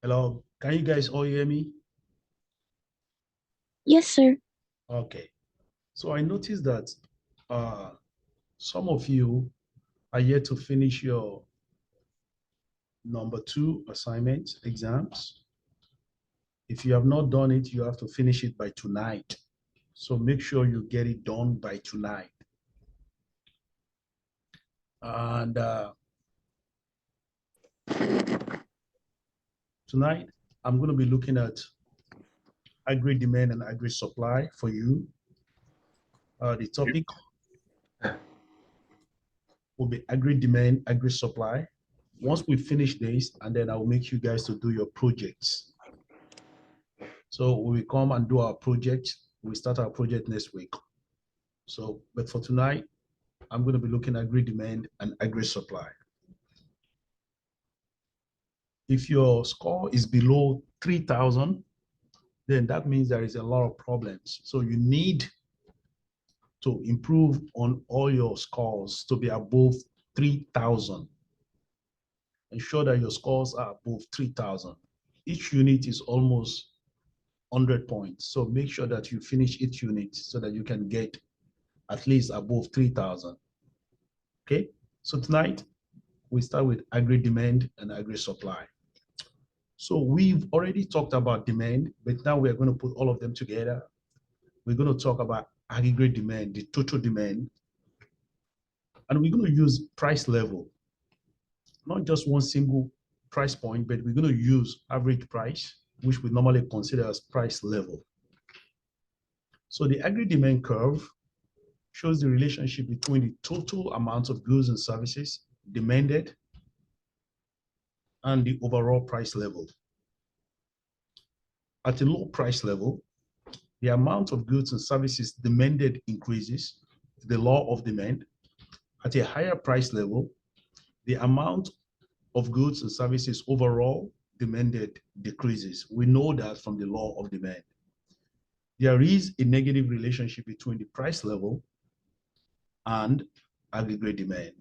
Hello, can you guys all hear me? Yes, sir. Okay. So I noticed that some of you are yet to finish your number 2 assignment exams. If you have not done it, you have to finish it by tonight. So make sure you get it done by tonight. And tonight, I'm going to be looking at aggregate demand and aggregate supply for you. The topic will be aggregate demand, aggregate supply. Once we finish this, and then I'll make you guys to do your projects. So we will come and do our project. We start our project next week. So, but for tonight, I'm going to be looking at aggregate demand and aggregate supply. If your score is below 3,000, then that means there is a lot of problems. So you need to improve on all your scores to be above 3,000. Ensure that your scores are above 3,000. Each unit is almost 100 points. So make sure that you finish each unit so that you can get at least above 3,000. Okay, so tonight we start with aggregate demand and aggregate supply. So we've already talked about demand, but now we're going to put all of them together. We're going to talk about aggregate demand, the total demand, and we're going to use price level, not just one single price point, but we're going to use average price, which we normally consider as price level. So the aggregate demand curve shows the relationship between the total amount of goods and services demanded and the overall price level. At a low price level, the amount of goods and services demanded increases, the law of demand. At a higher price level, the amount of goods and services overall demanded decreases. We know that from the law of demand. There is a negative relationship between the price level and aggregate demand.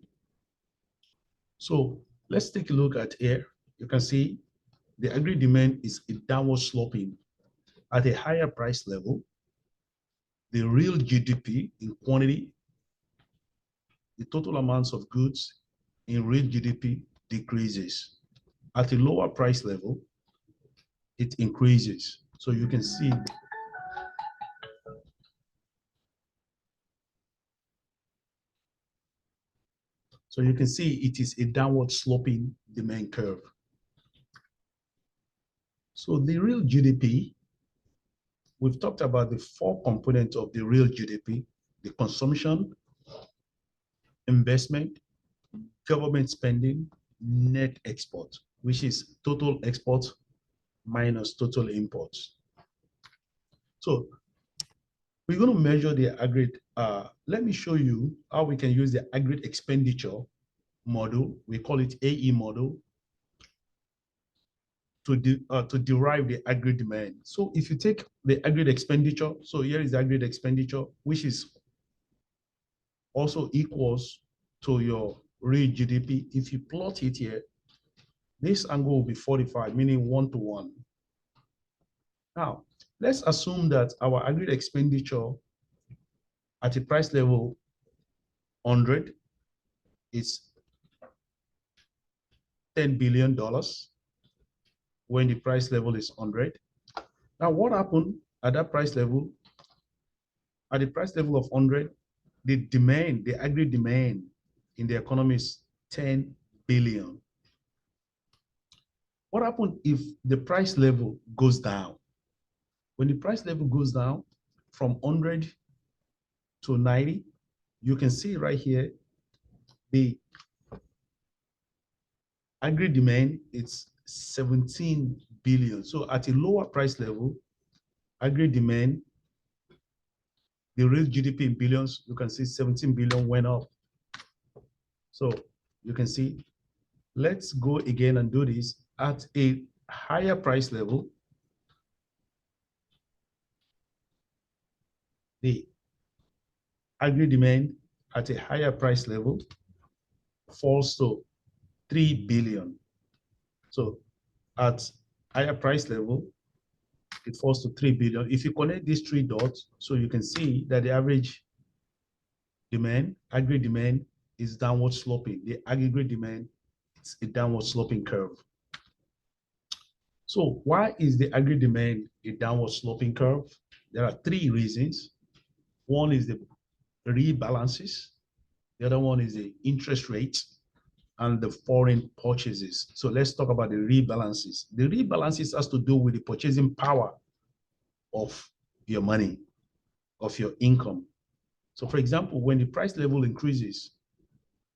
So let's take a look at here. You can see the aggregate demand is a downward sloping. At a higher price level, the real GDP in quantity, the total amounts of goods in real GDP decreases. At a lower price level, it increases. So you can see it is a downward sloping demand curve. So the real GDP, we've talked about the 4 components of the real GDP: the consumption, investment, government spending, net export, which is total export minus total imports. So we're going to measure the aggregate. Let me show you how we can use the aggregate expenditure model. We call it AE model to derive the aggregate demand. So if you take the aggregate expenditure, so here is the aggregate expenditure, which is also equals to your real GDP. If you plot it here, this angle will be 45, meaning 1-to-1. Now, let's assume that our aggregate expenditure at a price level 100 is $10 billion when the price level is 100. Now, what happened at that price level? At the price level of 100, the demand, the aggregate demand in the economy is 10 billion. What happened if the price level goes down? When the price level goes down from 100 to 90, you can see right here, the aggregate demand, it's 17 billion. So at a lower price level, aggregate demand, the real GDP in billions, you can see 17 billion went up. So you can see, let's go again and do this at a higher price level. The aggregate demand at a higher price level falls to 3 billion. So at higher price level, it falls to 3 billion. If you connect these three dots, so you can see that the average demand, aggregate demand, is downward sloping. The aggregate demand, it's a downward sloping curve. So why is the aggregate demand a downward sloping curve? There are three reasons. One is the rebalances. The other one is the interest rates and the foreign purchases. So let's talk about the rebalances. The rebalances has to do with the purchasing power of your money, of your income. So for example, when the price level increases,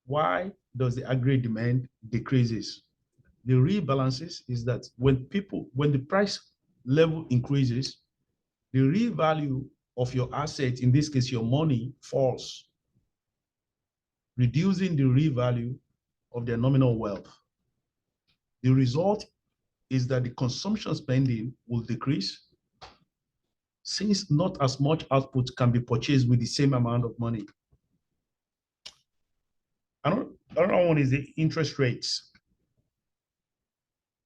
why does the aggregate demand decreases? The rebalances is that when the price level increases, the real value of your asset, in this case, your money, falls, reducing the real value of their nominal wealth. The result is that the consumption spending will decrease since not as much output can be purchased with the same amount of money. Another one is the interest rates.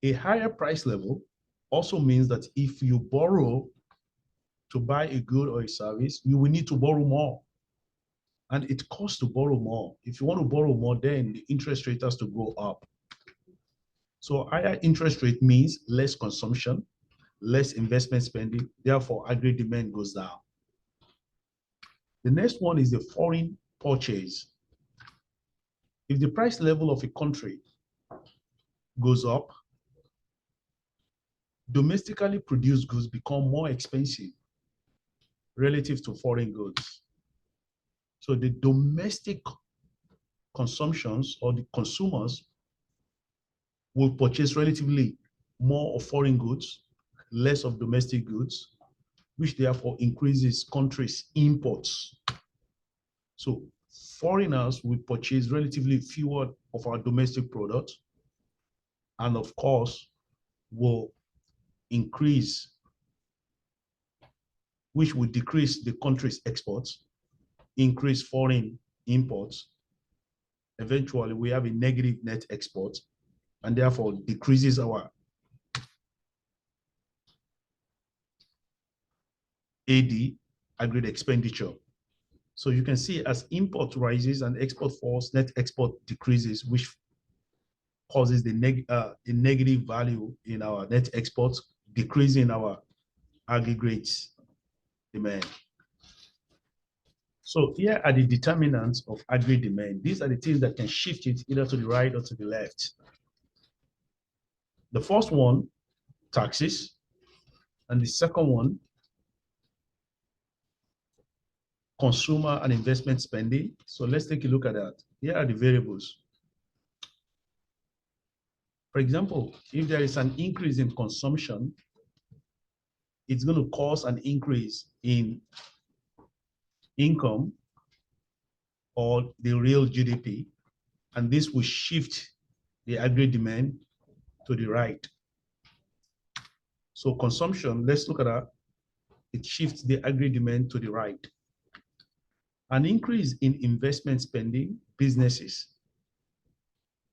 A higher price level also means that if you borrow to buy a good or a service, you will need to borrow more. And it costs to borrow more. If you want to borrow more, then the interest rate has to go up. So higher interest rate means less consumption, less investment spending, therefore aggregate demand goes down. The next one is the foreign purchase. If the price level of a country goes up, domestically produced goods become more expensive relative to foreign goods. So the domestic consumptions or the consumers will purchase relatively more of foreign goods, less of domestic goods, which therefore increases countries' imports. So foreigners will purchase relatively fewer of our domestic products, and of course will increase, which will decrease the country's exports, increase foreign imports. Eventually, we have a negative net export, and therefore decreases our AD, aggregate expenditure. So you can see as import rises and export falls, net export decreases, which causes the negative value in our net exports, decreasing our aggregate demand. So here are the determinants of aggregate demand. These are the things that can shift it either to the right or to the left. The first one, taxes, and the second one, consumer and investment spending. So let's take a look at that. Here are the variables. For example, if there is an increase in consumption, it's going to cause an increase in income or the real GDP, and this will shift the aggregate demand to the right. So consumption, let's look at that. It shifts the aggregate demand to the right. An increase in investment spending, businesses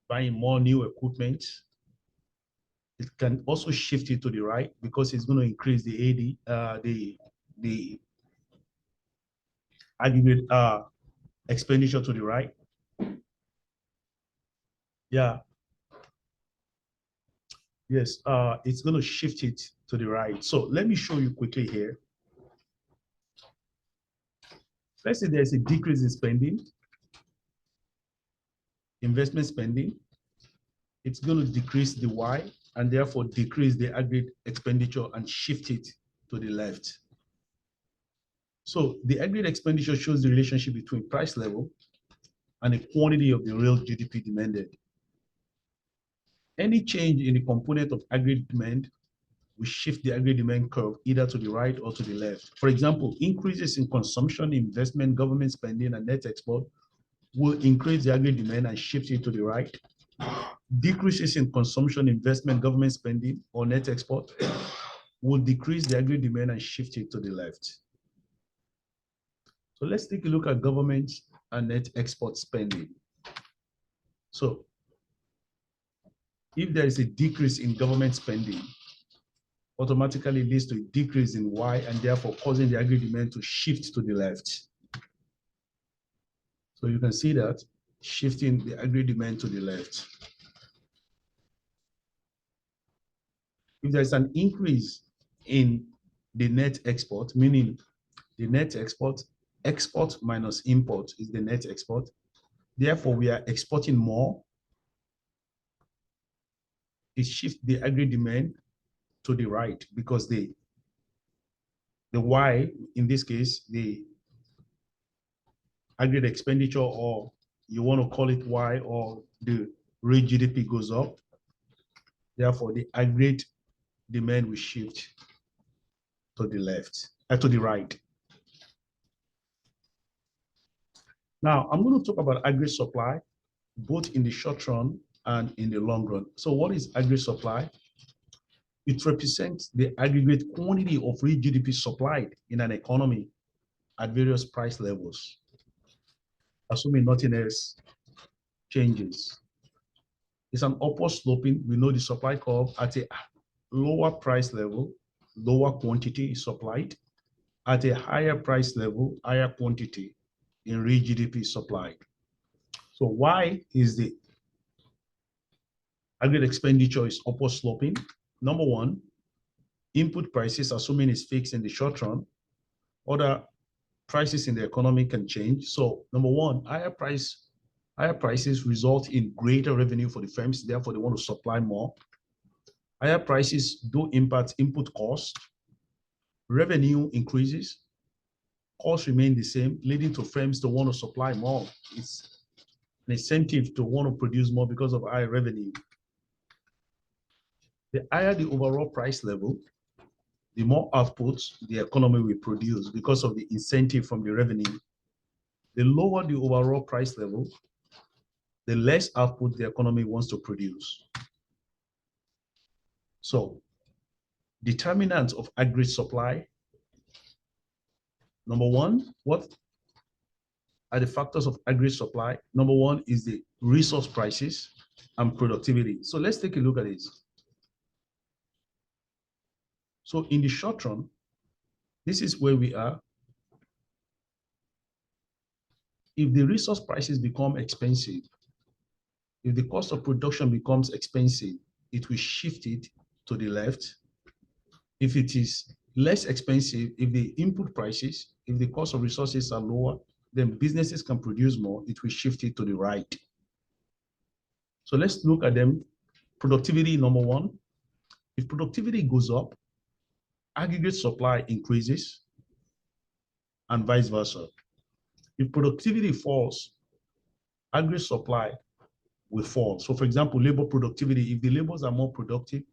buying more new equipment, it can also shift it to the right because it's going to increase the the aggregate expenditure to the right. Yeah. Yes, it's going to shift it to the right. So let me show you quickly here. Let's say there's a decrease in spending, investment spending. It's going to decrease the Y and therefore decrease the aggregate expenditure and shift it to the left. So the aggregate expenditure shows the relationship between price level and the quantity of the real GDP demanded. Any change in the component of aggregate demand will shift the aggregate demand curve either to the right or to the left. For example, increases in consumption, investment, government spending, and net export will increase the aggregate demand and shift it to the right. Decreases in consumption, investment, government spending, or net export will decrease the aggregate demand and shift it to the left. So let's take a look at government and net export spending. So if there is a decrease in government spending, automatically leads to a decrease in Y and therefore causing the aggregate demand to shift to the left. So you can see that shifting the aggregate demand to the left. If there's an increase in the net export, meaning the net export minus import is the net export. Therefore, we are exporting more. It shifts the aggregate demand to the right because the Y, in this case, the aggregate expenditure, or you want to call it Y, or the real GDP goes up. Therefore, the aggregate demand will shift to the left, to the right. Now, I'm going to talk about aggregate supply, both in the short run and in the long run. So what is aggregate supply? It represents the aggregate quantity of real GDP supplied in an economy at various price levels, assuming nothing else changes. It's an upward sloping. We know the supply curve at a lower price level, lower quantity is supplied. At a higher price level, higher quantity in real GDP supplied. So why is the aggregate expenditure is upward sloping? Number one, input prices, assuming it's fixed in the short run, other prices in the economy can change. So number one, higher prices result in greater revenue for the firms, therefore they want to supply more. Higher prices do impact input costs. Revenue increases, costs remain the same, leading to firms to want to supply more. It's an incentive to want to produce more because of higher revenue. The higher the overall price level, the more output the economy will produce because of the incentive from the revenue. The lower the overall price level, the less output the economy wants to produce. So, determinants of aggregate supply. Number one, what are the factors of aggregate supply? Number one is the resource prices and productivity. So let's take a look at this. So in the short run, this is where we are. If the resource prices become expensive, if the cost of production becomes expensive, it will shift it to the left. If it is less expensive, if the input prices, if the cost of resources are lower, then businesses can produce more, it will shift it to the right. So let's look at them. Productivity, number one. If productivity goes up, aggregate supply increases, and vice versa. If productivity falls, aggregate supply will fall. So for example, labor productivity, if the laborers are more productive,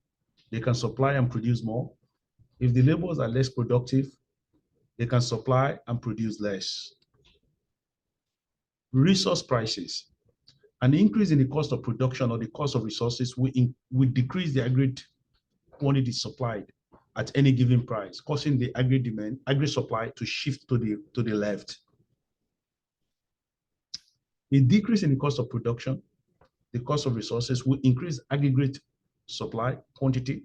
they can supply and produce more. If the laborers are less productive, they can supply and produce less. Resource prices. An increase in the cost of production or the cost of resources will decrease the aggregate quantity supplied at any given price, causing the aggregate demand, aggregate supply to shift to the left. A decrease in the cost of production, the cost of resources will increase aggregate supply quantity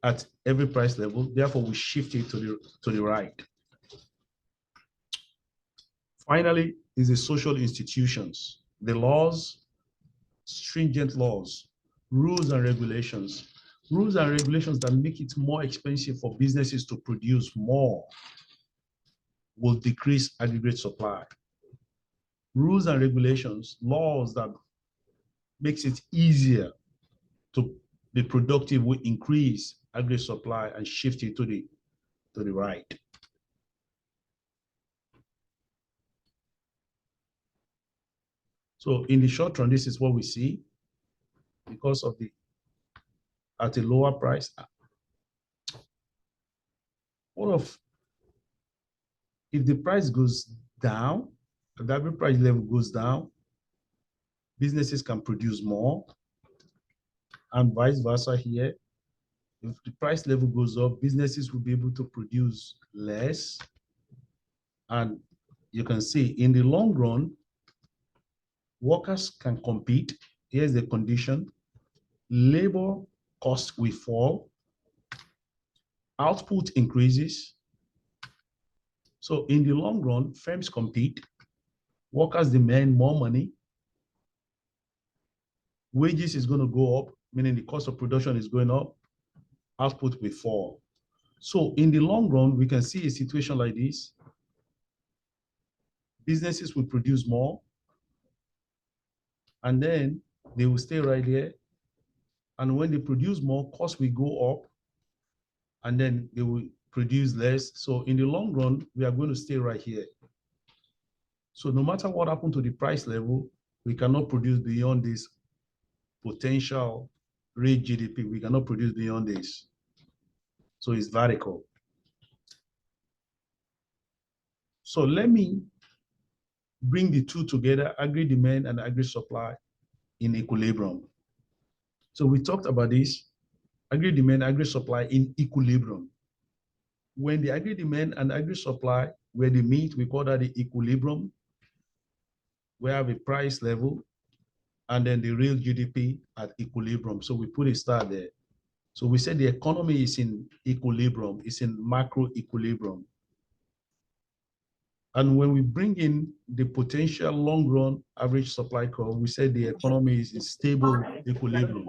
at every price level, therefore we shift it to the right. Finally, is the social institutions, the laws, stringent laws, rules and regulations that make it more expensive for businesses to produce more will decrease aggregate supply. Rules and regulations, laws that makes it easier to be productive will increase aggregate supply and shift it to the right. So in the short run, this is what we see because of at a lower price. If the price goes down, if the average price level goes down, businesses can produce more, and vice versa here. If the price level goes up, businesses will be able to produce less. And you can see in the long run, workers can compete. Here's the condition. Labor costs will fall. output increases. So in the long run, firms compete, workers demand more money, wages is going to go up, meaning the cost of production is going up, output will fall. So in the long run, we can see a situation like this. Businesses will produce more, and then they will stay right there. And when they produce more, costs will go up, and then they will produce less. So in the long run, we are going to stay right here. So no matter what happened to the price level, we cannot produce beyond this potential rate GDP. We cannot produce beyond this. So it's vertical. So let me bring the two together, aggregate demand and aggregate supply in equilibrium. So we talked about this, aggregate demand, aggregate supply in equilibrium. When the aggregate demand and aggregate supply, where they meet, we call that the equilibrium. We have a price level and then the real GDP at equilibrium. So we put a star there. So we said the economy is in equilibrium, it's in macro equilibrium. And when we bring in the potential long run average supply curve, we said the economy is in stable equilibrium.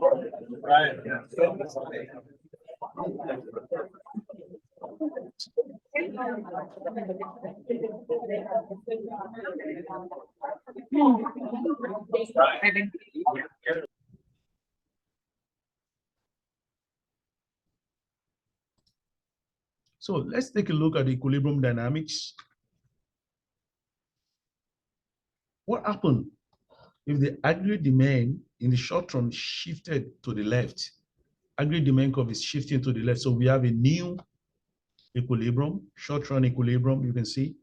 So let's take a look at the equilibrium dynamics. What happened if the aggregate demand in the short run shifted to the left? Aggregate demand curve is shifting to the left. So we have a new equilibrium, short run equilibrium. You can see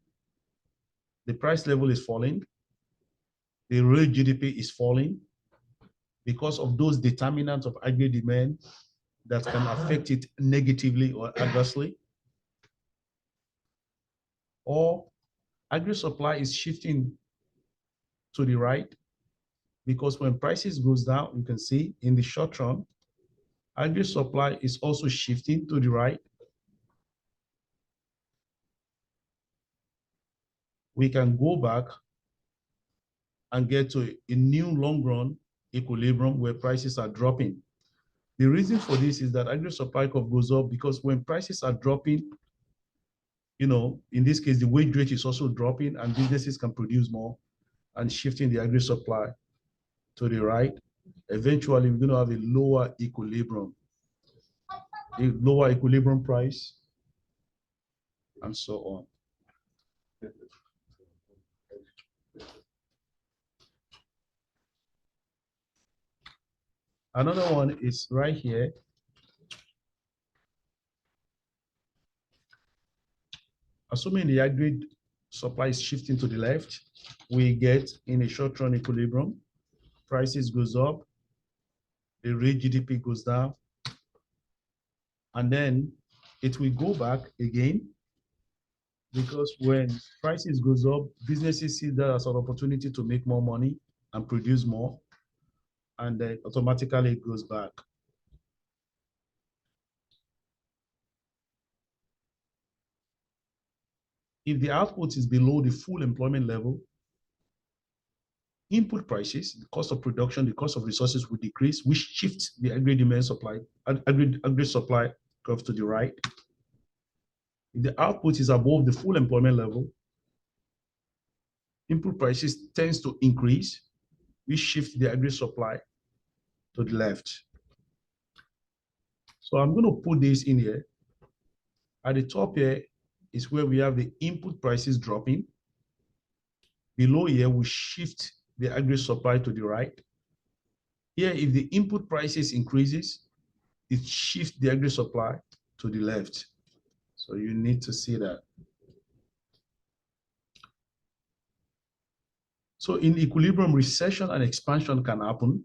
the price level is falling. The real GDP is falling because of those determinants of aggregate demand that can affect it negatively or adversely. Or aggregate supply is shifting to the right because when prices goes down, you can see in the short run, aggregate supply is also shifting to the right. We can go back and get to a new long run equilibrium where prices are dropping. The reason for this is that aggregate supply curve goes up because when prices are dropping, you know, in this case, the wage rate is also dropping and businesses can produce more and shifting the aggregate supply to the right. Eventually, we're going to have a lower equilibrium price, and so on. Another one is right here. Assuming the aggregate supply is shifting to the left, we get in a short-run equilibrium, prices goes up, the real GDP goes down, and then it will go back again because when prices goes up, businesses see that as an opportunity to make more money and produce more, and then automatically it goes back. If the output is below the full employment level, input prices, the cost of production, the cost of resources will decrease, which shifts the aggregate demand supply, aggregate supply curve to the right. If the output is above the full employment level, input prices tends to increase, which shift the aggregate supply to the left. So I'm going to put this in here. At the top here is where we have the input prices dropping. Below here, we shift the aggregate supply to the right. Here, if the input prices increases, it shifts the aggregate supply to the left. So you need to see that. So in equilibrium, recession and expansion can happen.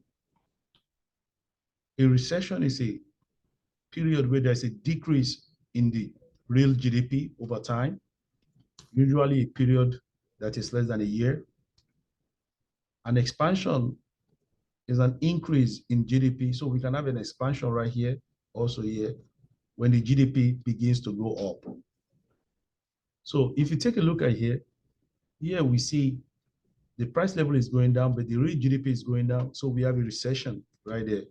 A recession is a period where there's a decrease in the real GDP over time, usually a period that is less than a year. An expansion is an increase in GDP. So we can have an expansion right here, also here. when the GDP begins to go up. So if you take a look at here we see the price level is going down, but the real GDP is going down. So we have a recession right there.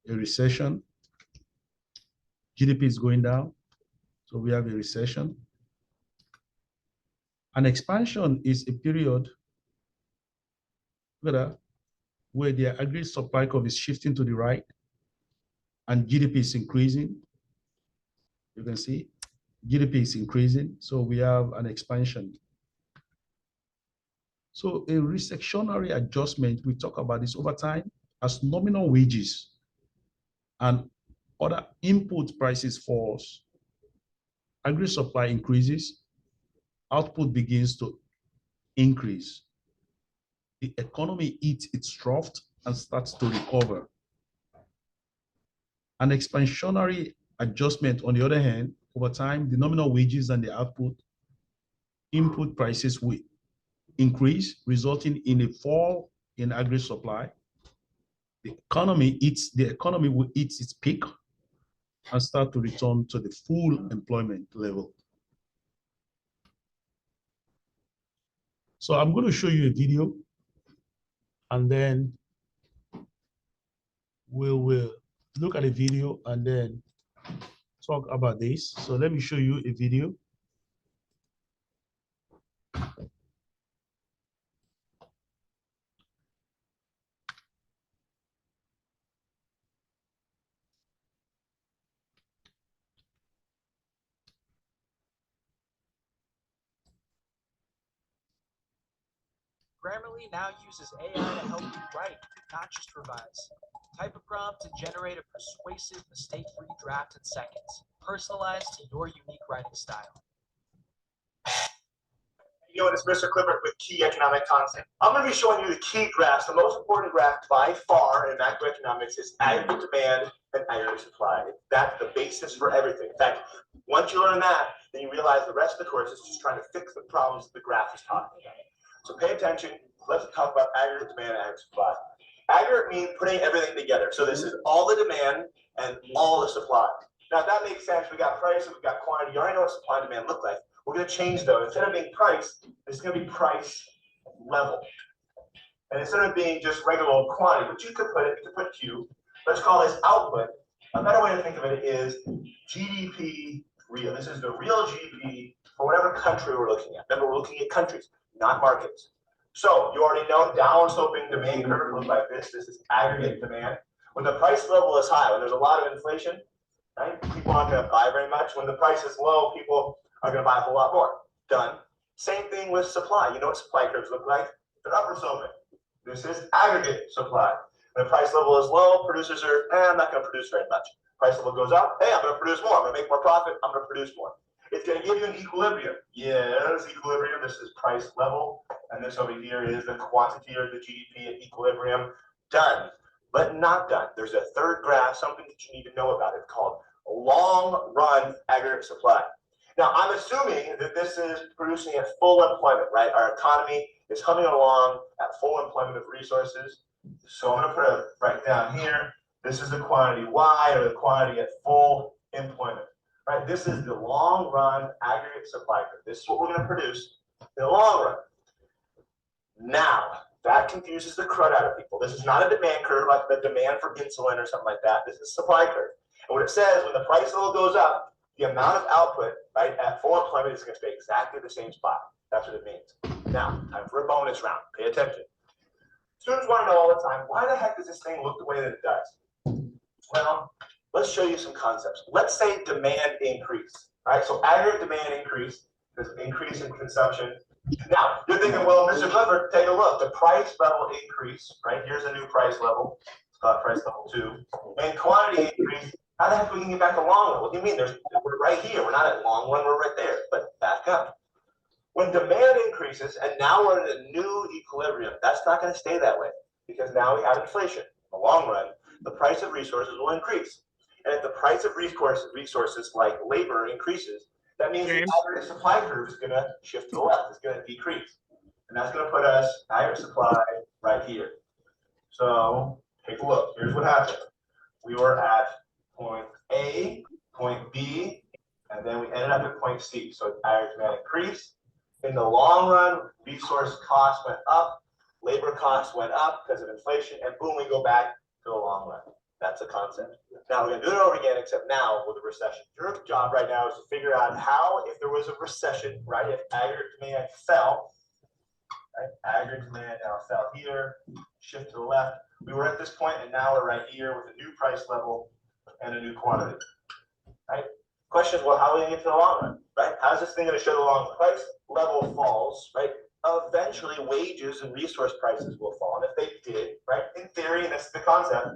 A recession. GDP is going down. So we have a recession. An expansion is a period where the aggregate supply curve is shifting to the right and GDP is increasing. You can see GDP is increasing. So we have an expansion. So a recessionary adjustment, we talk about this over time as nominal wages and other input prices falls, aggregate supply increases, output begins to increase. The economy eats its trough and starts to recover. An expansionary adjustment, on the other hand, over time, the nominal wages and the output input prices will increase, resulting in a fall in aggregate supply. The economy will eat its peak and start to return to the full employment level. So I'm going to show you a video and then we will look at a video and then talk about this. So let me show you a video. Grammarly now uses AI to help you write, not just revise. Type a prompt to generate a persuasive, mistake-free draft in seconds, personalized to your unique writing style. You know, it's Mr. Clifford with Key Economic Content. I'm going to be showing you the key graphs. The most important graph by far in macroeconomics is aggregate demand and aggregate supply. That's the basis for everything. In fact, once you learn that, then you realize the rest of the course is just trying to fix the problems the graph is talking about. So pay attention. Let's talk about aggregate demand and aggregate supply. Aggregate means putting everything together. So this is all the demand and all the supply. Now, if that makes sense, we got price and we got quantity. You already know what supply and demand look like. We're going to change though. Instead of being price, it's going to be price level. And instead of being just regular old quantity, which you could put Q, let's call this output. A better way to think of it is GDP real. This is the real GDP for whatever country we're looking at. Remember, we're looking at countries, not markets. So you already know downward sloping demand curve looks like this. This is aggregate demand. When the price level is high, when there's a lot of inflation, right, people aren't going to buy very much. When the price is low, people are going to buy a whole lot more. Done. Same thing with supply. You know what supply curves look like? They're upward sloping. This is aggregate supply. When the price level is low, producers are, I'm not going to produce very much. Price level goes up, hey, I'm going to produce more. I'm going to make more profit. I'm going to produce more. It's going to give you an equilibrium. Yes, equilibrium. This is price level. And this over here is the quantity or the GDP at equilibrium. Done. But not done. There's a third graph, something that you need to know about. It's called long run aggregate supply. Now, I'm assuming that this is producing at full employment, right? Our economy is humming along at full employment of resources. So I'm going to put it right down here. This is the quantity Y, or the quantity at full employment, right? This is the long run aggregate supply curve. This is what we're going to produce in the long run. Now, that confuses the crud out of people. This is not a demand curve like the demand for insulin or something like that. This is a supply curve. And what it says, when the price level goes up, the amount of output, right, at full employment is going to stay exactly the same spot. That's what it means. Now, time for a bonus round. Pay attention. Students want to know all the time, why the heck does this thing look the way that it does? Well, let's show you some concepts. Let's say demand increase, right? So aggregate demand increase, there's an increase in consumption. Now, you're thinking, well, Mr. Clifford, take a look. The price level increase, right? Here's a new price level. It's called price level 2. And quantity increase. How the heck we can get back to long run? What do you mean? We're right here. We're not at long run. We're right there. But back up. When demand increases, and now we're in a new equilibrium, that's not going to stay that way because now we have inflation. In the long run, the price of resources will increase. And if the price of resources like labor increases, that means the aggregate supply curve is going to shift to the left. It's going to decrease. And that's going to put us aggregate supply right here. So take a look. Here's what happened. We were at point A, point B, and then we ended up at point C. So aggregate demand increased. In the long run, resource costs went up, labor costs went up because of inflation, and boom, we go back to the long run. That's a concept. Now we're going to do it over again, except now with a recession. Your job right now is to figure out how, if there was a recession, right, if aggregate demand fell, right, aggregate demand now fell here, shift to the left. We were at this point, and now we're right here with a new price level and a new quantity, right? Question is, well, how are we going to get to the long run, right? How's this thing going to show the long run? Price level falls, right? Eventually, wages and resource prices will fall. And if they did, right, in theory, and that's the concept,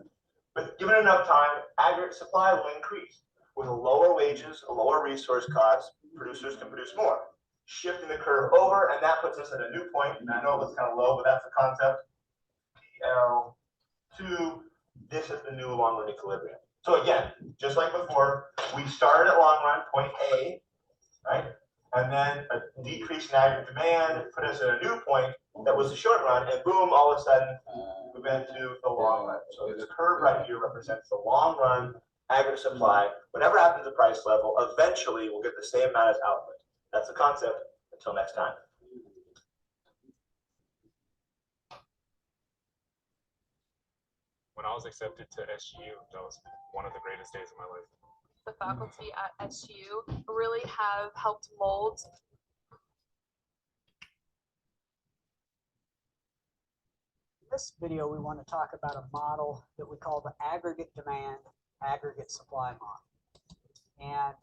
but given enough time, aggregate supply will increase. With lower wages, a lower resource cost, producers can produce more. Shifting the curve over, and that puts us at a new point. And I know it looks kind of low, but that's the concept. PL2, this is the new long run equilibrium. So again, just like before, we started at long run, point A, right? And then a decrease in aggregate demand put us at a new point that was the short run, and boom, all of a sudden, we went to the long run. So this curve right here represents the long run aggregate supply. Whatever happens to price level, eventually we'll get the same amount as output. That's the concept. Until next time. When I was accepted to SGU, that was one of the greatest days of my life. The faculty at SGU really have helped mold In this video, we want to talk about a model that we call the aggregate demand, aggregate supply model. And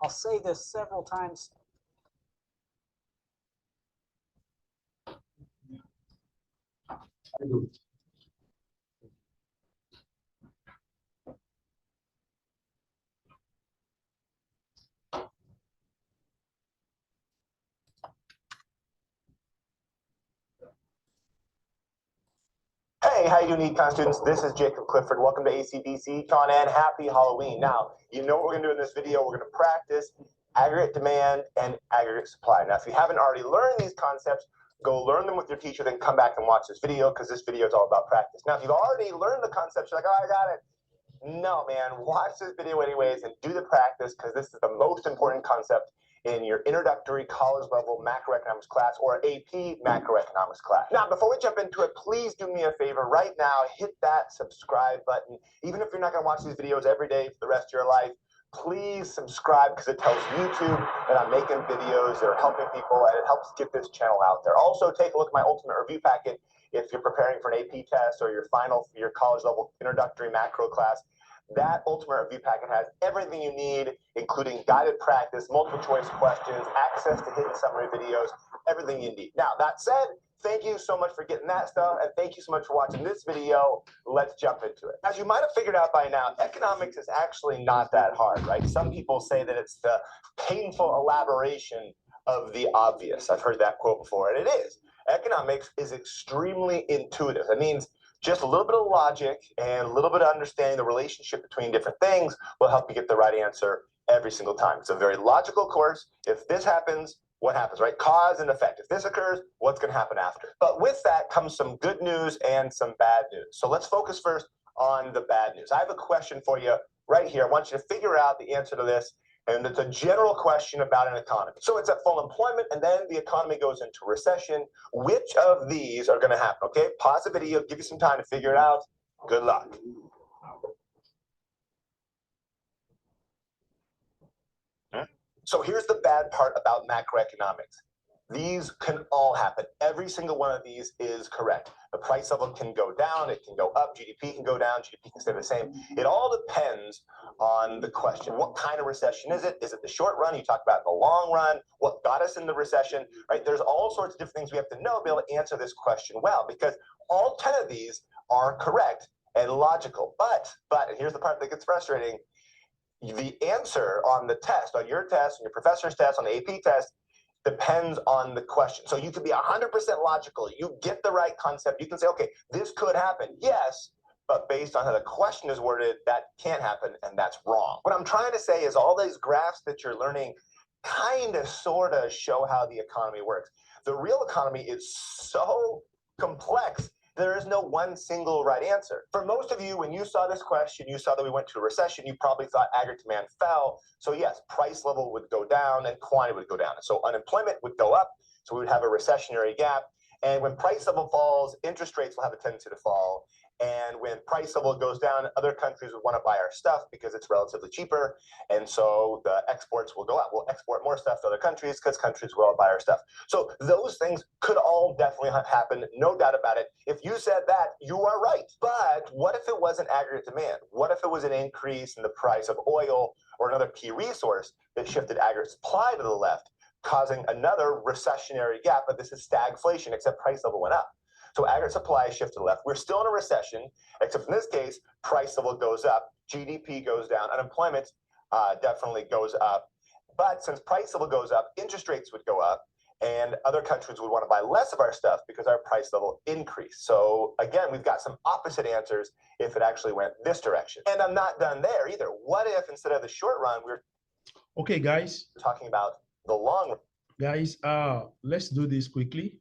I'll say this several times. Hey, how you doing, Econ students? This is Jacob Clifford. Welcome to ACDC Econ and happy Halloween. Now, you know what we're going to do in this video. We're going to practice aggregate demand and aggregate supply. Now, if you haven't already learned these concepts, go learn them with your teacher, then come back and watch this video because this video is all about practice. Now, if you've already learned the concepts, you're like, oh, I got it. No, man, watch this video anyways and do the practice because this is the most important concept in your introductory college level macroeconomics class or AP macroeconomics class. Now, before we jump into it, please do me a favor right now, hit that subscribe button. Even if you're not gonna watch these videos every day for the rest of your life, please subscribe because it tells YouTube that I'm making videos that are helping people and it helps get this channel out there. Also, take a look at my ultimate review packet if you're preparing for an AP test or your college level introductory macro class. That ultimate review packet has everything you need, including guided practice, multiple choice questions, access to hidden summary videos, everything you need. Now, that said, thank you so much for getting that stuff, and thank you so much for watching this video. Let's jump into it. As you might have figured out by now, economics is actually not that hard, right? Some people say that it's the painful elaboration of the obvious. I've heard that quote before, and it is. Economics is extremely intuitive. That means just a little bit of logic and a little bit of understanding the relationship between different things will help you get the right answer every single time. It's a very logical course. If this happens, what happens, right? Cause and effect. If this occurs, what's going to happen after? But with that comes some good news and some bad news. So let's focus first on the bad news. I have a question for you right here. I want you to figure out the answer to this. And it's a general question about an economy. So it's at full employment, and then the economy goes into recession. Which of these are going to happen? Okay, pause the video, give you some time to figure it out. Good luck. So here's the bad part about macroeconomics. These can all happen. Every single one of these is correct. The price level can go down, it can go up, GDP can go down, GDP can stay the same. It all depends on the question. What kind of recession is it? Is it the short run? You talk about the long run. What got us in the recession, right? There's all sorts of different things we have to know to be able to answer this question well, because all 10 of these are correct and logical. But, and here's the part that gets frustrating. The answer on the test, on your test, on your professor's test, on the AP test, depends on the question. So you can be 100% logical. You get the right concept. You can say, okay, this could happen. Yes, but based on how the question is worded, that can't happen, and that's wrong. What I'm trying to say is all these graphs that you're learning kind of sort of show how the economy works. The real economy is so complex There is no one single right answer. For most of you, when you saw this question, you saw that we went to a recession, you probably thought aggregate demand fell. So yes, price level would go down and quantity would go down. So unemployment would go up, so we would have a recessionary gap. And when price level falls, interest rates will have a tendency to fall. And when price level goes down, other countries would want to buy our stuff because it's relatively cheaper. And so the exports will go up. We'll export more stuff to other countries because countries will all buy our stuff. So those things could all definitely happen, no doubt about it. If you said that, you are right. But what if it wasn't aggregate demand? What if it was an increase in the price of oil or another key resource that shifted aggregate supply to the left, causing another recessionary gap? But this is stagflation, except price level went up. So aggregate supply shifted to the left. We're still in a recession, except in this case, price level goes up, GDP goes down, unemployment definitely goes up. But since price level goes up, interest rates would go up, and other countries would want to buy less of our stuff because our price level increased. So again, we've got some opposite answers if it actually went this direction. And I'm not done there either. What if instead of the short run, we're Okay, guys. talking about the long run? Guys, let's do this quickly.